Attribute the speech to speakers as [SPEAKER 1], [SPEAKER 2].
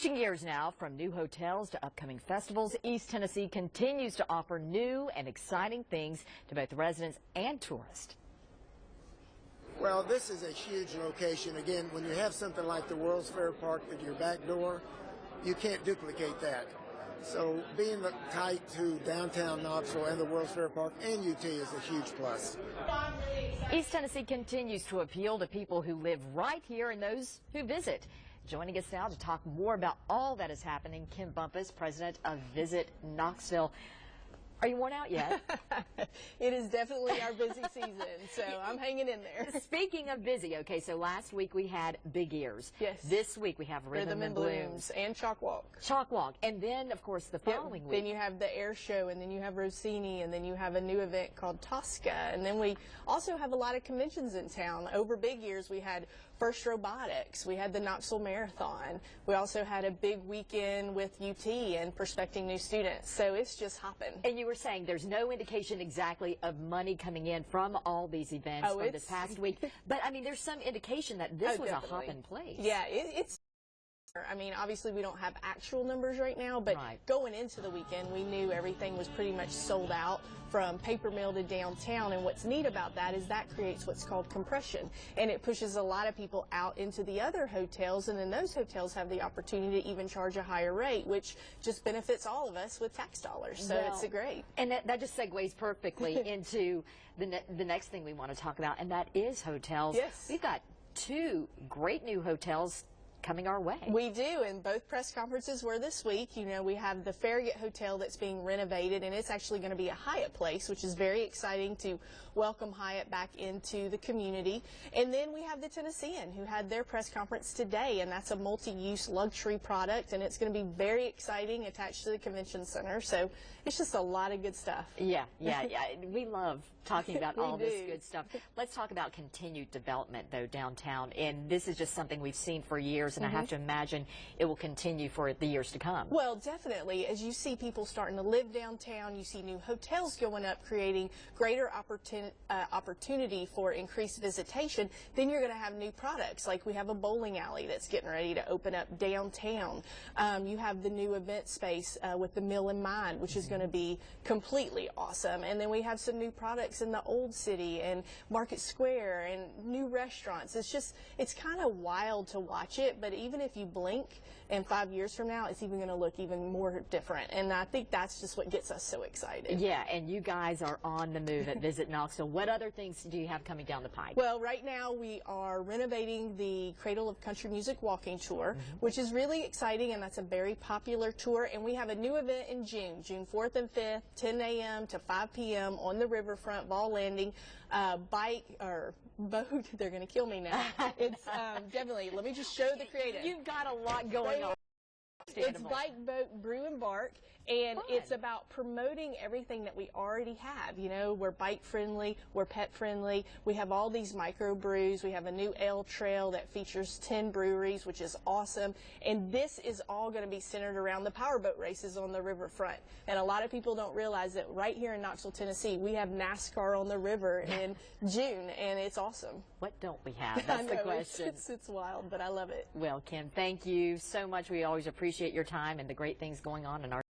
[SPEAKER 1] Switching gears now from new hotels to upcoming festivals, East Tennessee continues to offer new and exciting things to both residents and tourists.
[SPEAKER 2] Well, this is a huge location. Again, when you have something like the World's Fair Park at your back door, you can't duplicate that. So being tight to downtown Knoxville and the World's Fair Park and UT is a huge plus.
[SPEAKER 1] East Tennessee continues to appeal to people who live right here and those who visit. Joining us now to talk more about all that is happening, Kim Bumpus, president of Visit Knoxville. Are you worn out yet?
[SPEAKER 3] It is definitely our busy season, so I'm hanging in there.
[SPEAKER 1] Speaking of busy, okay, so last week we had Big Ears.
[SPEAKER 3] Yes.
[SPEAKER 1] This week we have Rhythm and Blooms.
[SPEAKER 3] And Chalk Walk.
[SPEAKER 1] Chalk Walk. And then, of course, the following week.
[SPEAKER 3] Then you have the air show, and then you have Rossini, and then you have a new event called Tosca. And then we also have a lot of conventions in town. Over Big Ears, we had First Robotics. We had the Knoxville Marathon. We also had a big weekend with UT and prospecting new students. So it's just hopping.
[SPEAKER 1] And you were saying there's no indication exactly of money coming in from all these events from this past week. But, I mean, there's some indication that this was a hopping place.
[SPEAKER 3] Yeah, it's. I mean, obviously we don't have actual numbers right now, but going into the weekend, we knew everything was pretty much sold out from Paper Mill to downtown. And what's neat about that is that creates what's called compression, and it pushes a lot of people out into the other hotels, and then those hotels have the opportunity to even charge a higher rate, which just benefits all of us with tax dollars. So it's great.
[SPEAKER 1] And that just segues perfectly into the next thing we want to talk about, and that is hotels.
[SPEAKER 3] Yes.
[SPEAKER 1] We've got two great new hotels coming our way.
[SPEAKER 3] We do, and both press conferences were this week. You know, we have the Farragut Hotel that's being renovated, and it's actually going to be a Hyatt place, which is very exciting to welcome Hyatt back into the community. And then we have the Tennessean, who had their press conference today, and that's a multi-use luxury product, and it's going to be very exciting, attached to the convention center. So it's just a lot of good stuff.
[SPEAKER 1] Yeah. We love talking about all this good stuff. Let's talk about continued development, though, downtown. And this is just something we've seen for years, and I have to imagine it will continue for the years to come.
[SPEAKER 3] Well, definitely. As you see people starting to live downtown, you see new hotels going up, creating greater opportunity for increased visitation, then you're going to have new products. Like we have a bowling alley that's getting ready to open up downtown. You have the new event space with the Mill and Mine, which is going to be completely awesome. And then we have some new products in the Old City and Market Square and new restaurants. It's kind of wild to watch it, but even if you blink and 5 years from now, it's even going to look even more different. And I think that's just what gets us so excited.
[SPEAKER 1] Yeah, and you guys are on the move at Visit Knoxville. What other things do you have coming down the pike?
[SPEAKER 3] Well, right now we are renovating the Cradle of Country Music walking tour, which is really exciting, and that's a very popular tour. And we have a new event in June 4th and 5th, 10 a.m. to 5 p.m. on the riverfront, Ball Landing, bike or boat. They're going to kill me now. It's definitely, let me just show the creative.
[SPEAKER 1] You've got a lot going on.
[SPEAKER 3] It's bike, boat, brew, and bark, and it's about promoting everything that we already have. You know, we're bike friendly, we're pet friendly, we have all these micro brews, we have a new ale trail that features 10 breweries, which is awesome, and this is all going to be centered around the powerboat races on the riverfront. And a lot of people don't realize that right here in Knoxville, Tennessee, we have NASCAR on the river in June, and it's awesome.
[SPEAKER 1] What don't we have? That's the question.
[SPEAKER 3] It's wild, but I love it.
[SPEAKER 1] Well, Kim, thank you so much. We always appreciate your time and the great things going on in our